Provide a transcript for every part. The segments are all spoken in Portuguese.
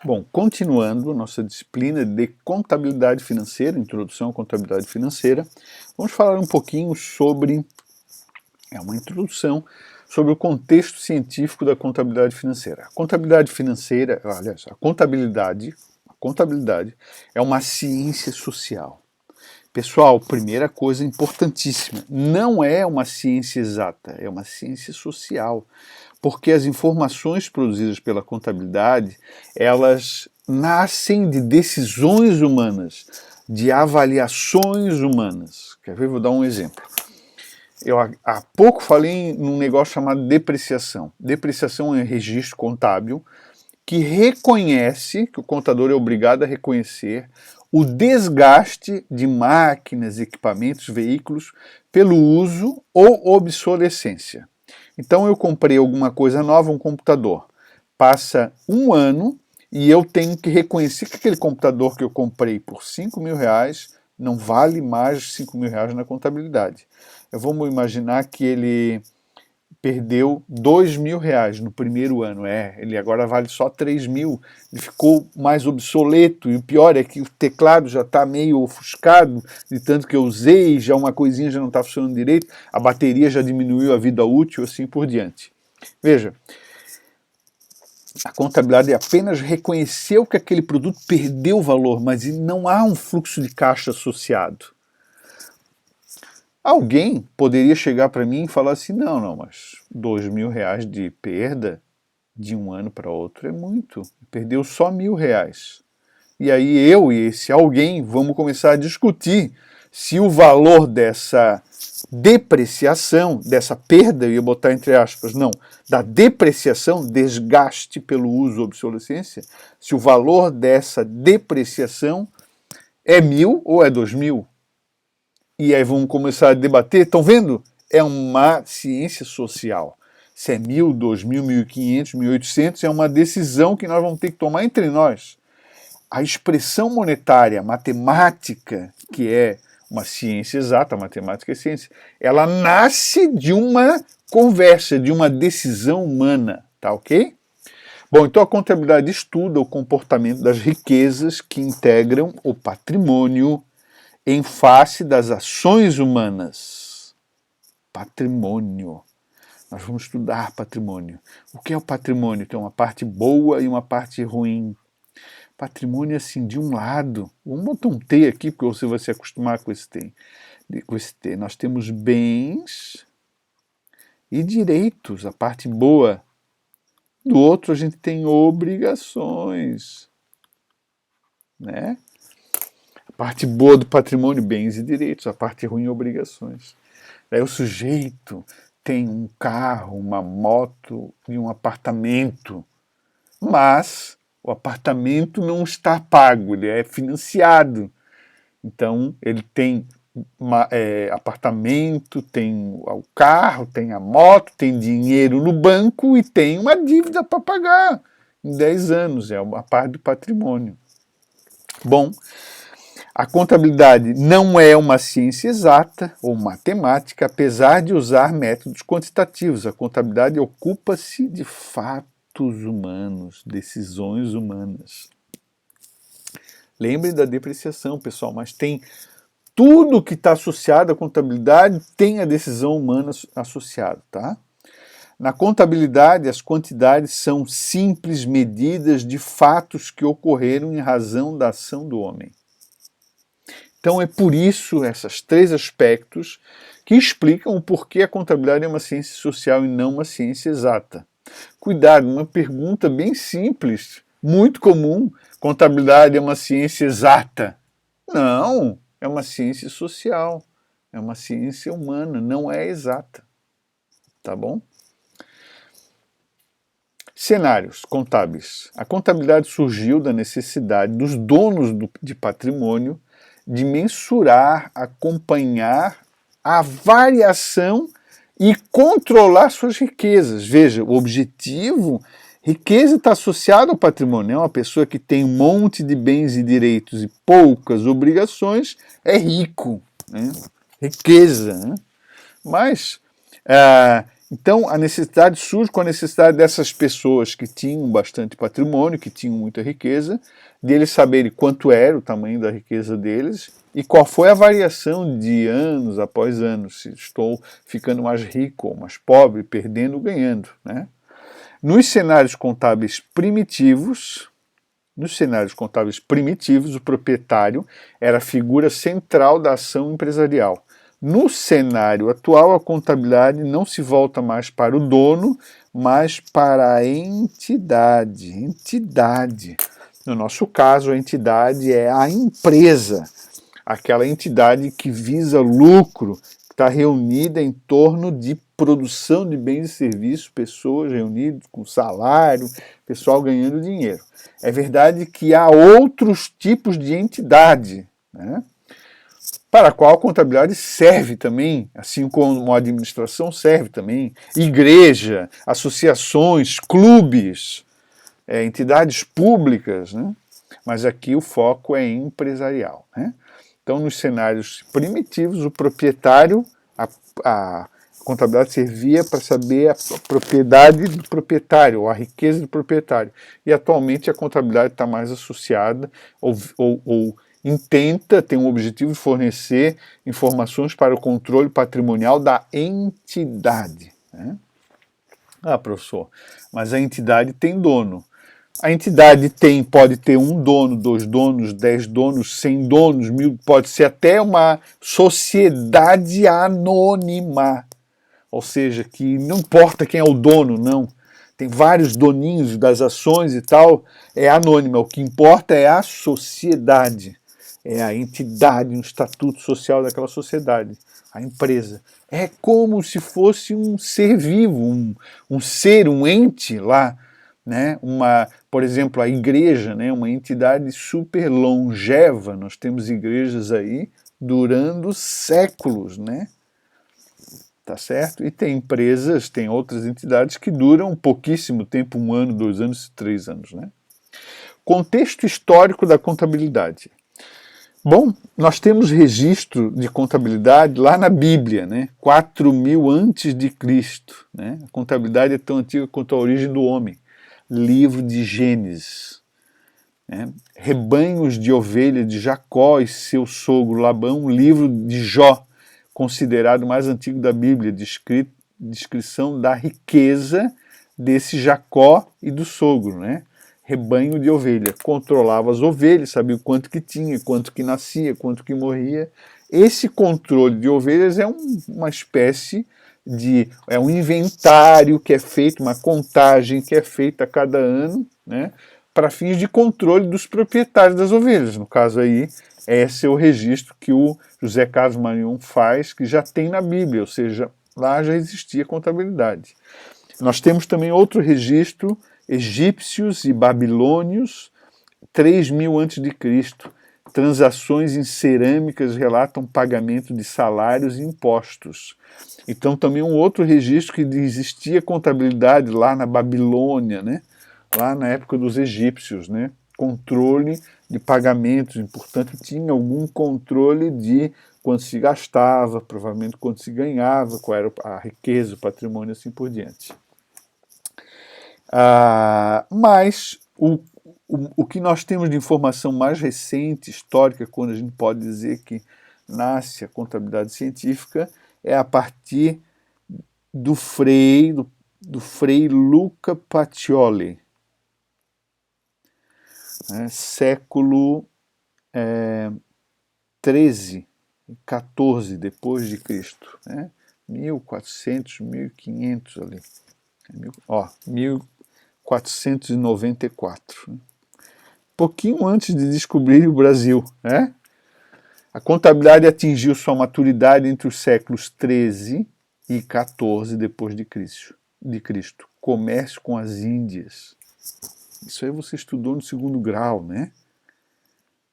Bom, continuando nossa disciplina de contabilidade financeira, introdução à contabilidade financeira, vamos falar um pouquinho sobre, uma introdução, sobre o contexto científico da contabilidade financeira. A contabilidade financeira, aliás, a contabilidade é uma ciência social. Pessoal, primeira coisa importantíssima, não é uma ciência exata, é uma ciência social, porque as informações produzidas pela contabilidade, elas nascem de decisões humanas, de avaliações humanas. Quer ver? Vou dar um exemplo. Eu há pouco falei num negócio chamado depreciação. Depreciação é um registro contábil que reconhece, que o contador é obrigado a reconhecer, o desgaste de máquinas, equipamentos, veículos pelo uso ou obsolescência. Então eu comprei alguma coisa nova, um computador, passa um ano e eu tenho que reconhecer que aquele computador que eu comprei por R$5.000 não vale mais R$5.000 na contabilidade. Vamos imaginar que ele perdeu R$2.000 no primeiro ano, ele agora vale só 3.000, ele ficou mais obsoleto, e o pior é que o teclado já está meio ofuscado, de tanto que eu usei, já uma coisinha já não está funcionando direito, a bateria já diminuiu a vida útil, assim por diante. Veja, a contabilidade apenas reconheceu que aquele produto perdeu valor, mas não há um fluxo de caixa associado. Alguém poderia chegar para mim e falar assim, não, mas R$2.000 de perda de um ano para outro é muito, perdeu só R$1.000. E aí eu e esse alguém vamos começar a discutir se o valor dessa depreciação, dessa perda, eu ia botar entre aspas, não, da depreciação, desgaste pelo uso ou obsolescência, se o valor dessa depreciação é 1.000 ou é 2.000. E aí vamos começar a debater, estão vendo? É uma ciência social. Se é 1.000, 2.000, 1.500, 1.800, é uma decisão que nós vamos ter que tomar entre nós. A expressão monetária, matemática, que é uma ciência exata, matemática é ciência, ela nasce de uma conversa, de uma decisão humana, tá ok? Bom, então a contabilidade estuda o comportamento das riquezas que integram o patrimônio em face das ações humanas. Patrimônio. Nós vamos estudar patrimônio. O que é o patrimônio? Tem uma parte boa e uma parte ruim. Patrimônio, assim, de um lado, vamos botar um T aqui, porque você vai se acostumar com esse T. Nós temos bens e direitos, a parte boa. Do outro, a gente tem obrigações, né? A parte boa do patrimônio, bens e direitos, a parte ruim, obrigações. Daí o sujeito tem um carro, uma moto e um apartamento, mas o apartamento não está pago, ele é financiado. Então ele tem apartamento, tem o carro, tem a moto, tem dinheiro no banco e tem uma dívida para pagar em 10 anos, é uma parte do patrimônio. Bom, a contabilidade não é uma ciência exata ou matemática, apesar de usar métodos quantitativos. A contabilidade ocupa-se de fatos humanos, decisões humanas. Lembrem da depreciação, pessoal, mas tem tudo que está associado à contabilidade tem a decisão humana associada, tá? Na contabilidade, as quantidades são simples medidas de fatos que ocorreram em razão da ação do homem. Então é por isso, esses três aspectos que explicam o porquê a contabilidade é uma ciência social e não uma ciência exata. Cuidado, uma pergunta bem simples, muito comum, contabilidade é uma ciência exata? Não, é uma ciência social, é uma ciência humana, não é exata, tá bom? Cenários contábeis. A contabilidade surgiu da necessidade dos donos de patrimônio de mensurar, acompanhar a variação e controlar suas riquezas. Veja, o objetivo, riqueza está associada ao patrimônio. É uma pessoa que tem um monte de bens e direitos e poucas obrigações, é rico, né? Riqueza, né? Mas, Então a necessidade surge com a necessidade dessas pessoas que tinham bastante patrimônio, que tinham muita riqueza, de eles saberem quanto era o tamanho da riqueza deles e qual foi a variação de anos após anos, se estou ficando mais rico ou mais pobre, perdendo ou ganhando, né? Nos cenários contábeis primitivos, o proprietário era a figura central da ação empresarial. No cenário atual, a contabilidade não se volta mais para o dono, mas para a entidade. No nosso caso, a entidade é a empresa, aquela entidade que visa lucro, que está reunida em torno de produção de bens e serviços, pessoas reunidas com salário, pessoal ganhando dinheiro. É verdade que há outros tipos de entidade, né, para a qual a contabilidade serve também, assim como a administração serve também, igreja, associações, clubes, entidades públicas, né? Mas aqui o foco é empresarial, né? Então, nos cenários primitivos, o proprietário, a contabilidade servia para saber a propriedade do proprietário, ou a riqueza do proprietário. E atualmente a contabilidade está mais associada ou tem um objetivo de fornecer informações para o controle patrimonial da entidade, né? Ah, professor, mas a entidade tem dono. A entidade pode ter um dono, 2 donos, 10 donos, 100 donos, 1000, pode ser até uma sociedade anônima. Ou seja, que não importa quem é o dono, não. Tem vários doninhos das ações e tal, é anônima. O que importa é a sociedade, é a entidade, um estatuto social daquela sociedade, a empresa. É como se fosse um ser vivo, um ser, um ente lá, né? Por exemplo, a igreja, né? Uma entidade super longeva. Nós temos igrejas aí durando séculos, né? Tá certo? E tem empresas, tem outras entidades que duram pouquíssimo tempo, 1 ano, 2 anos, 3 anos, né? Contexto histórico da contabilidade. Bom, nós temos registro de contabilidade lá na Bíblia, né? 4000 antes de Cristo, né? A contabilidade é tão antiga quanto a origem do homem. Livro de Gênesis, né? Rebanhos de ovelhas de Jacó e seu sogro Labão, livro de Jó, considerado o mais antigo da Bíblia, descrição da riqueza desse Jacó e do sogro, né? Rebanho de ovelha, controlava as ovelhas, sabia o quanto que tinha, quanto que nascia, quanto que morria. Esse controle de ovelhas é uma espécie é um inventário que é feito, uma contagem que é feita a cada ano, né, para fins de controle dos proprietários das ovelhas. No caso aí, esse é o registro que o José Carlos Marion faz, que já tem na Bíblia, ou seja, lá já existia contabilidade. Nós temos também outro registro, egípcios e babilônios, 3000 a.C. Transações em cerâmicas relatam pagamento de salários e impostos. Então também um outro registro que existia contabilidade lá na Babilônia, né? Lá na época dos egípcios, né? Controle de pagamentos, e, portanto tinha algum controle de quanto se gastava, provavelmente quanto se ganhava, qual era a riqueza, o patrimônio, assim por diante. Mas o que nós temos de informação mais recente, histórica, quando a gente pode dizer que nasce a contabilidade científica, é a partir do Frei Luca Pacioli, né, século 13, 14 depois de Cristo, né, 1400, 1500 ali, 1494, pouquinho antes de descobrir o Brasil, né? A contabilidade atingiu sua maturidade entre os séculos 13 e 14 depois de Cristo. Comércio com as Índias. Isso aí você estudou no 2º grau, né?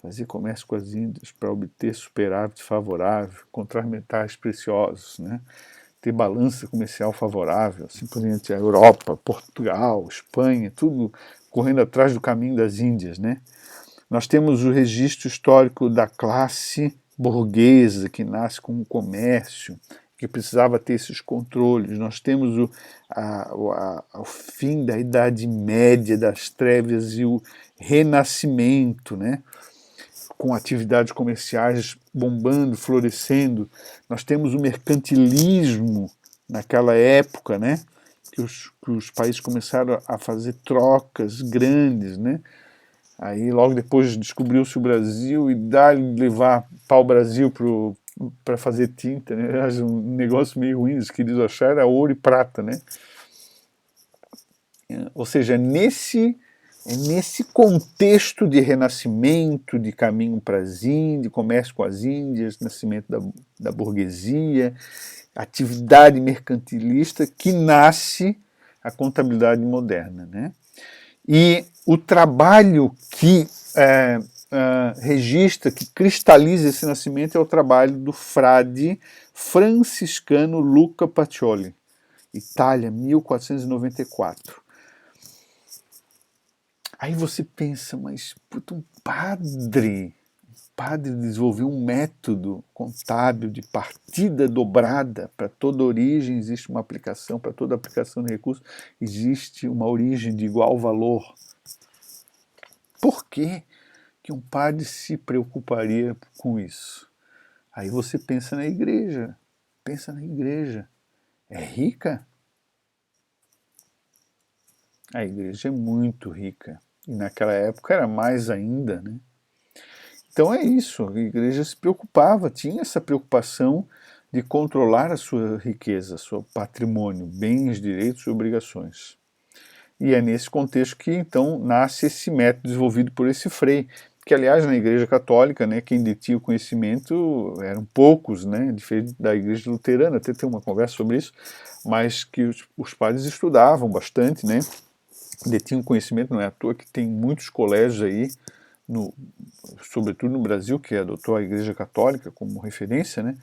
Fazer comércio com as Índias para obter superávit favorável, encontrar metais preciosos, né? Ter balança comercial favorável, assim por diante, a Europa, Portugal, Espanha, tudo correndo atrás do caminho das Índias, né? Nós temos o registro histórico da classe burguesa que nasce com o comércio, que precisava ter esses controles. Nós temos o fim da Idade Média, das trevas e o Renascimento, né? Com atividades comerciais bombando, florescendo. Nós temos o mercantilismo naquela época, né? Que os países começaram a fazer trocas grandes, né? Aí logo depois descobriu-se o Brasil e levar pau-brasil para fazer tinta, né? Um negócio meio ruim, eles queriam achar era ouro e prata, né? Ou seja, nesse contexto de renascimento, de caminho para as Índias, de comércio com as Índias, nascimento da burguesia, atividade mercantilista, que nasce a contabilidade moderna, né? E o trabalho que registra, que cristaliza esse nascimento é o trabalho do frade franciscano Luca Pacioli, Itália, 1494. Aí você pensa, mas puta, um padre desenvolveu um método contábil de partida dobrada. Para toda origem existe uma aplicação, para toda aplicação de recurso existe uma origem de igual valor. Por que um padre se preocuparia com isso? Aí você pensa na igreja. É rica? A igreja é muito rica. E naquela época era mais ainda, né? Então é isso, a igreja se preocupava, tinha essa preocupação de controlar a sua riqueza, seu patrimônio, bens, direitos e obrigações. E é nesse contexto que então nasce esse método desenvolvido por esse Frei, que aliás na igreja católica, né, quem detinha o conhecimento eram poucos, né, diferente da igreja luterana, até tem uma conversa sobre isso, mas que os padres estudavam bastante, né, detinham conhecimento, não é à toa que tem muitos colégios aí, sobretudo no Brasil, que adotou a Igreja Católica como referência, né,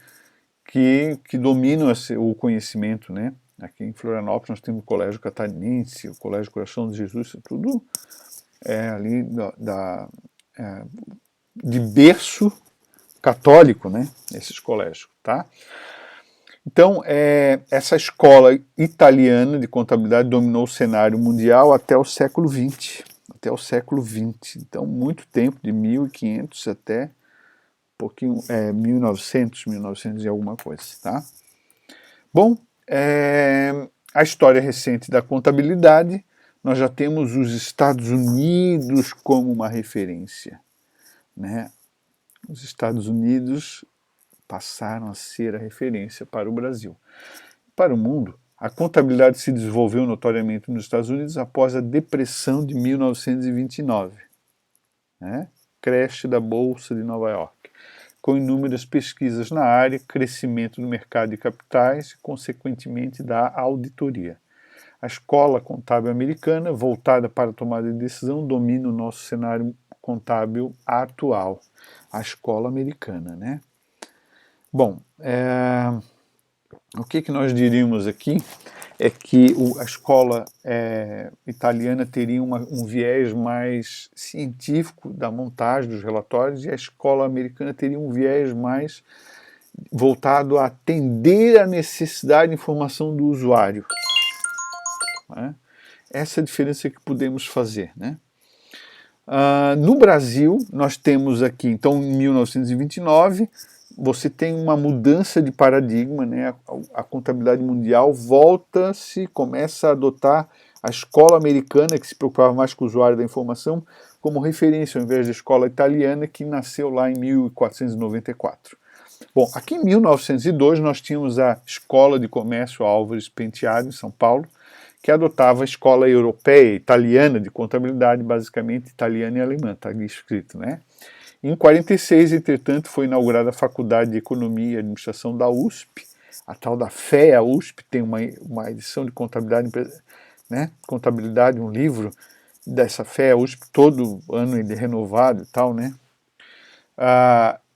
que dominam o conhecimento, né. Aqui em Florianópolis nós temos o Colégio Catarinense, o Colégio Coração de Jesus, tudo ali de berço católico, né, esses colégios, tá? Então, essa escola italiana de contabilidade dominou o cenário mundial até o século XX. Então, muito tempo, de 1500 até pouquinho, 1900 e alguma coisa, tá? Bom, a história recente da contabilidade, nós já temos os Estados Unidos como uma referência, né? Os Estados Unidos passaram a ser a referência para o Brasil. Para o mundo, a contabilidade se desenvolveu notoriamente nos Estados Unidos após a depressão de 1929, né? Crash da Bolsa de Nova York, com inúmeras pesquisas na área, crescimento do mercado de capitais e, consequentemente, da auditoria. A escola contábil americana, voltada para a tomada de decisão, domina o nosso cenário contábil atual. A escola americana, né? Bom, o que nós diríamos aqui é que a escola italiana teria um viés mais científico da montagem dos relatórios e a escola americana teria um viés mais voltado a atender a necessidade de informação do usuário. Né? Essa é a diferença que podemos fazer, né? No Brasil, nós temos aqui, então, em 1929, você tem uma mudança de paradigma, né? A contabilidade mundial começa a adotar a escola americana, que se preocupava mais com o usuário da informação, como referência, ao invés da escola italiana, que nasceu lá em 1494. Bom, aqui em 1902 nós tínhamos a Escola de Comércio Álvares Penteado, em São Paulo, que adotava a escola europeia, italiana de contabilidade, basicamente italiana e alemã, está ali escrito, né? Em 46, entretanto, foi inaugurada a Faculdade de Economia e Administração da USP, a tal da FEA USP, tem uma edição de contabilidade, né? Contabilidade, um livro dessa FEA USP, todo ano ele é renovado e tal, né?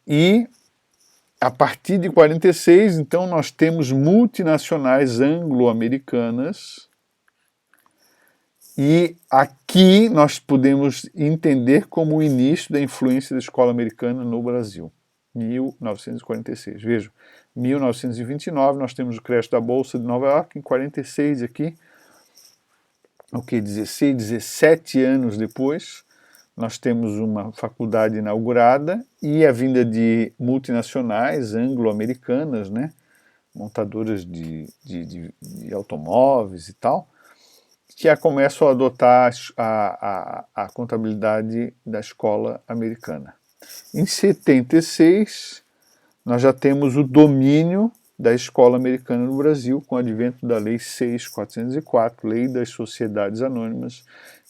E a partir de 46, então, nós temos multinacionais anglo-americanas. E aqui nós podemos entender como o início da influência da escola americana no Brasil, 1946. Veja, 1929, nós temos o crash da Bolsa de Nova York, em 46 aqui, o que, 16, 17 anos depois, nós temos uma faculdade inaugurada e a vinda de multinacionais anglo-americanas, né, montadoras de automóveis e tal, que começam a adotar a contabilidade da escola americana. Em 76, nós já temos o domínio da escola americana no Brasil, com o advento da Lei 6.404, Lei das Sociedades Anônimas,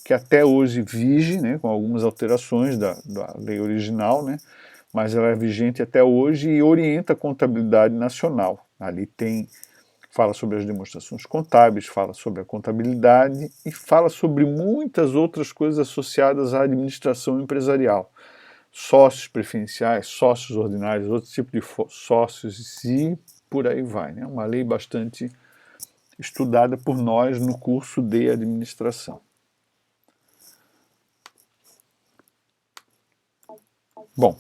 que até hoje vige, né, com algumas alterações da lei original, né, mas ela é vigente até hoje e orienta a contabilidade nacional. Ali fala sobre as demonstrações contábeis, fala sobre a contabilidade e fala sobre muitas outras coisas associadas à administração empresarial. Sócios preferenciais, sócios ordinários, outro tipo de sócios e por aí vai. É uma lei bastante estudada por nós no curso de administração. Bom,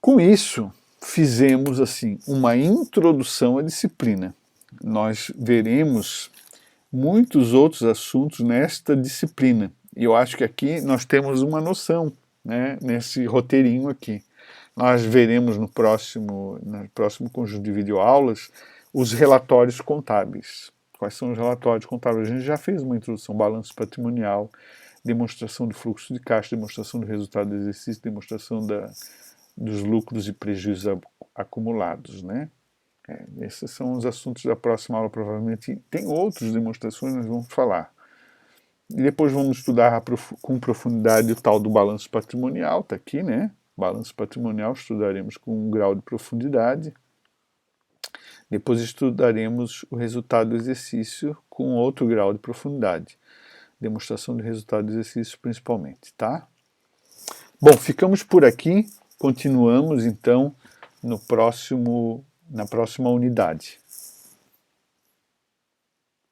com isso, fizemos assim uma introdução à disciplina. Nós veremos muitos outros assuntos nesta disciplina. E eu acho que aqui nós temos uma noção, né, nesse roteirinho aqui. Nós veremos no próximo conjunto de videoaulas os relatórios contábeis. Quais são os relatórios contábeis? A gente já fez uma introdução, balanço patrimonial, demonstração de fluxo de caixa, demonstração do resultado do exercício, demonstração dos lucros e prejuízos acumulados, né? Esses são os assuntos da próxima aula, provavelmente. Tem outras demonstrações, nós vamos falar. E depois vamos estudar com profundidade o tal do balanço patrimonial, está aqui, né? Balanço patrimonial estudaremos com um grau de profundidade. Depois estudaremos o resultado do exercício com outro grau de profundidade. Demonstração do resultado do exercício principalmente, tá? Bom, ficamos por aqui. Continuamos então na próxima unidade.